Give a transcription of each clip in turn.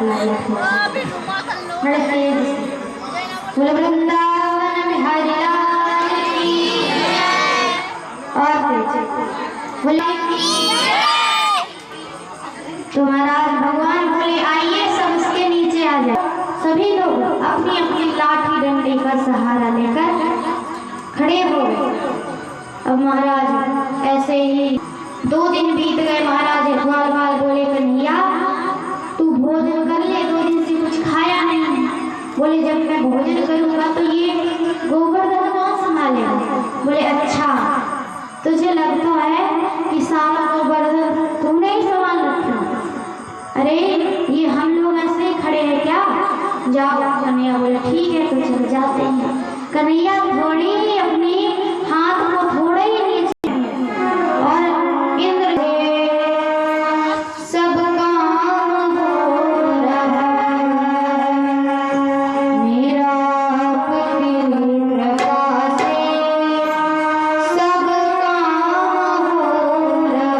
बोले वृंदावन बिहारी लाल की और बोले तो महाराज भगवान बोले आइए सब उसके नीचे आ जाए। सभी लोग अपनी अपनी लाठी डंडे का सहारा लेकर खड़े हो गए। अब महाराज ऐसे ही 2 दिन बीत गए। महाराज ग्वाल बाल बोले कन्हैया तू भोजन कर ले, 2 दिन से कुछ खाया नहीं। बोले जब मैं भोजन करूंगा तो ये गोवर्धन कौन संभालेगा? बोले अच्छा तुझे लगता है कि सारा गोवर्धन तूने ही संभाल रखा? अरे ये हम लोग ऐसे ही खड़े हैं क्या? जाओ। कन्हैया बोले ठीक है तो चल जाते हैं। कन्हैया थोड़ी अपनी हाथ को थोड़ा ही नीचे और इंद्र सब काम हो रहा मेरा अपनी कृपा से सब काम हो रहा।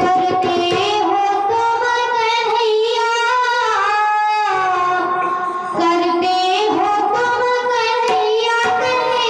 करते हो तुम कन्हैया, करते हो तुम कन्हैया, कन्हैया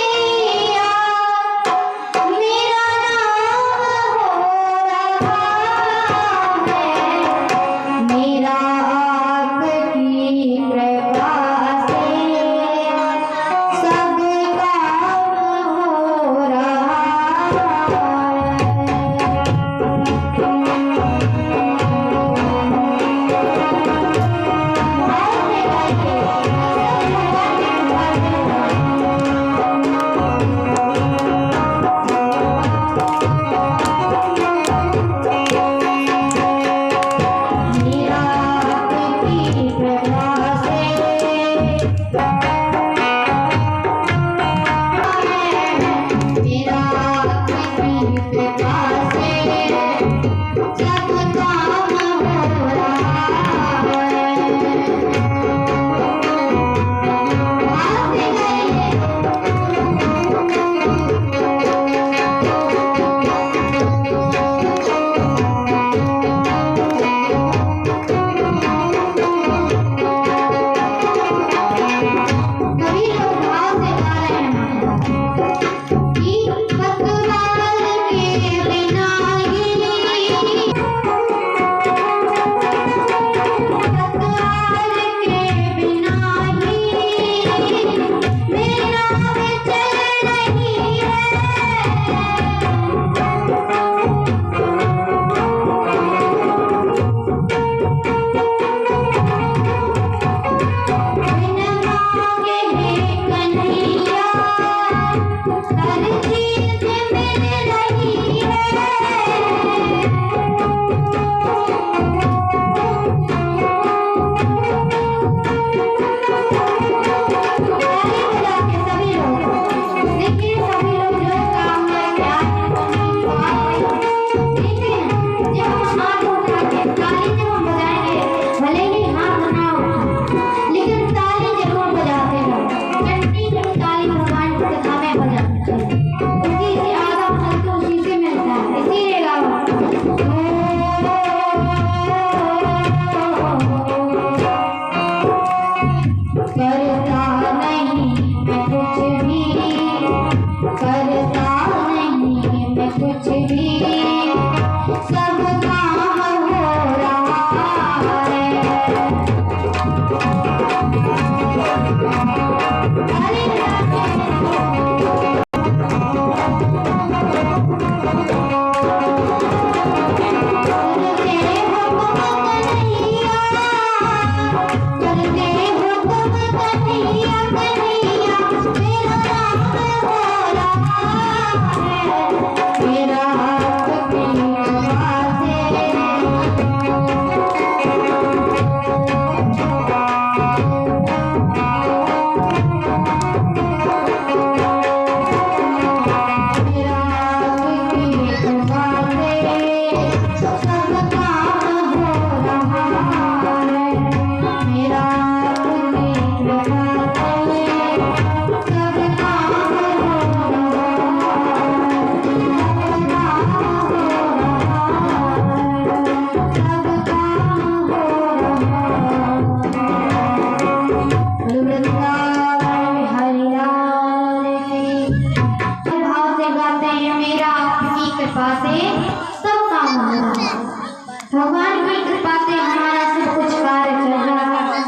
भगवान की कृपा से हमारा सब कुछ कार्य चल रहा है।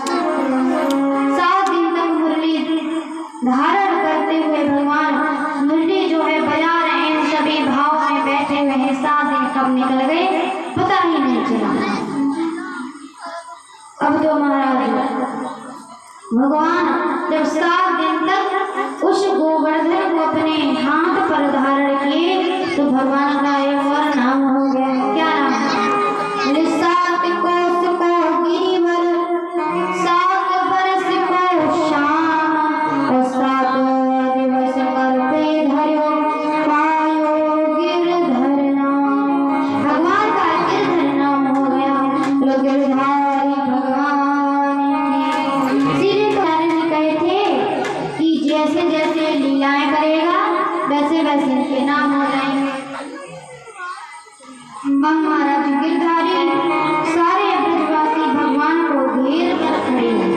7 दिन तक मुरली धारण करते हुए भगवान मुरली जो है बजा रहे हैं, सभी भाव में बैठे हुए हैं। 7 दिन कब निकल गए पता ही नहीं चला। अब तो महाराज भगवान जब 7 दिन तक उस गोवर्धन को अपने हाथ पर धारण किए तो भगवान का एक और नाम हो गया। क्या नाम है? 7 कोस को गिरिवर, 7 बरस को शाम, और 7 दिवस कर पे धर्यो पायो गिरधर नाम। भगवान का गिरधर नाम हो गया। लोग गिरधारी भगवान की। इसीलिए तो नारद कहे थे कि जैसे जैसे लीलाएं करेगा वैसे वैसे इनके नाम हो जाएंगे। महाराज गिरधारी सारे ब्रजवासी भगवान को घेर कर खड़े हैं।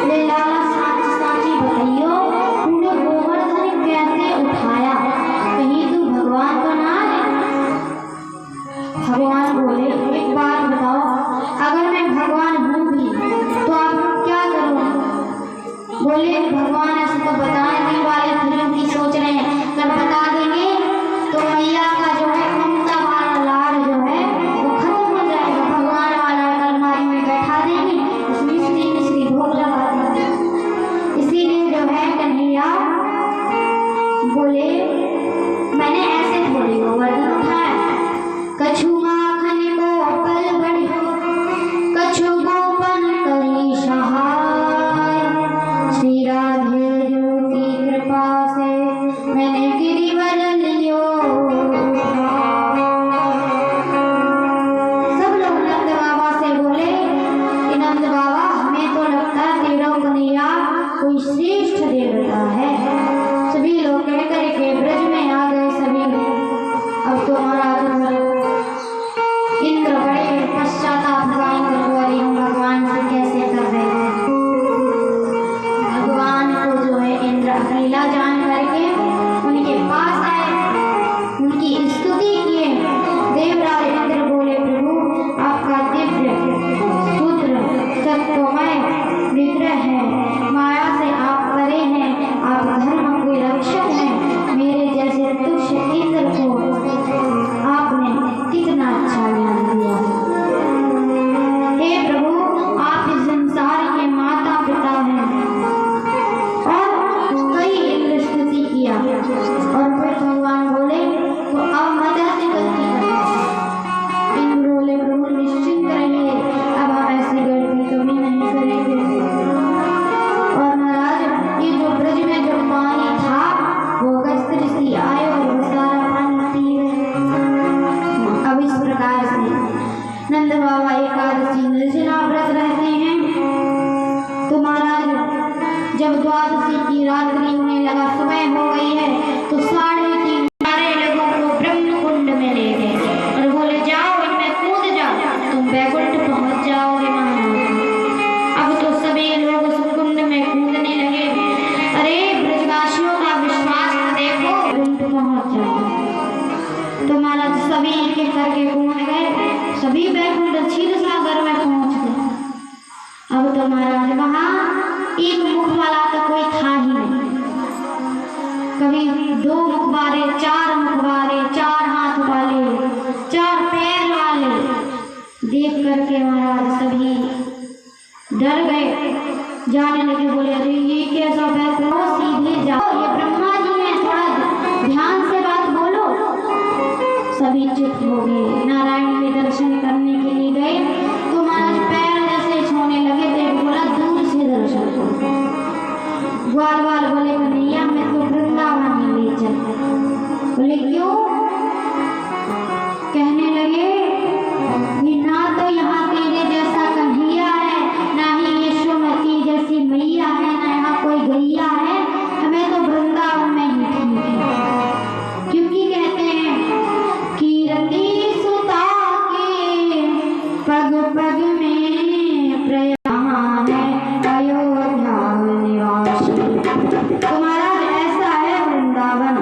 ले लाला साची बताइयो तूने गोवर्धन कैसे उठाया, कहीं तू भगवान तो ना है? भगवान बोले एक बात बताओ, अगर मैं भगवान हूँ भी तो आप क्या करोगे? बोले भगवान ऐसे तो बताने वाले फिल्म की सोच रहे हैं, अगर बता देंगे तो मैया का जो है ममता वाला लाड़ जो है वो खत्म हो जाएगा। भगवान वाला अलमारी में बैठा देंगे, उसमें मिश्री भोग लगा देंगे। इसीलिए जो है कन्हैया बोले मैंने ऐसे थोड़ी गोवर्धन उठाया। कछु माखन को पल बड़ी, कछु गोपन करी सहाय, श्री राधे की कृपा से मैंने गिरिवर लियो। सब लोग नंद बाबा से बोले कि नंद बाबा हमें तो लगता है तेरा कन्हैया कोई श्रेष्ठ देवता है। सभी लोग कहकर के ब्रज में आ गए सभी। अब तो महाराज इंद्र बड़े पश्चाताप भगवान हम भगवान से कैसे कर रहे थे। भगवान को जो है इंद्र अकेला जान करके उनके पास आए, उनकी स्तुति किए। देवराज इंद्र बोले प्रभु आपका दिव्य शूद्र सत्वमय विग्रह है, माया से आप परे हैं, आप धर्म के रक्षक हैं। मेरे जैसे तुच्छ इंद्र को आपने कितना अच्छा ज्ञान दिया। हे प्रभु आप इस संसार के माता पिता हैं। और कई इंद्र स्तुति किया और फिर भगवान बोले तो अब मदद से गलती कर। इंद्र बोले प्रभु निश्चिंत रहिए, अब हम ऐसी गलती कभी नहीं करेंगे। और महाराज ये जो ब्रज में जो पानी था वो अगस्त ऋषि आए और वो सारा पानी पी गए। अब इस प्रकार से नंद बाबा एकादशी निर्जला व्रत रहते हैं। तो महाराज जब द्वादशी की रात्रि होने लगा, सुबह हो गई है, तो 3:30 सारे लोगों को ब्रह्म कुंड में ले गए और बोले जाओ इनमें कूद जाओ, तुम वैकुंठ पहुंच जाओगे महाराज। अब तो सभी लोग उस कुंड में कूदने लगे। अरे ब्रजवासियों का विश्वास देखो, कुंड पहुंच जाओ। तो महाराज सभी एक करके कूद गए, सभी वैकुंठ क्षीर सागर में पहुंच गए। अब तो महाराज वहां एक मुख वाला तो कोई था ही नहीं। कभी 2 मुख वाले, 4 मुख वाले, 4 हाथ वाले, 4 पैर वाले देख करके महाराज सभी डर गए, जाने लगे। बोले अरे ये कैसा वैकुंठ, सीधे जाओ, ये ब्रह्मा जी हैं, थोड़ा ध्यान से बात बोलो। सभी चुप हो गए। नारायण के दर्शन करने के लिए गए तो महाराज पैर जैसे छोड़ने लगे थे, बोला दूर से दर्शन करो। ग्वाल वाल बोले कन्हैया मैं तो वृंदावन में ले चल। बोले क्यों? कहने लगे कि ना तो यहाँ तेरे जैसा कन्हैया है, ना ही यशोमती जैसी मैया है, ना यहाँ कोई गैया है, हमें तो वृंदावन में ही ठीक है। क्योंकि कहते हैं कि रति सुता के पग पग में प्रयाण है अयोध्या निवासी। तो महाराज ऐसा है वृंदावन।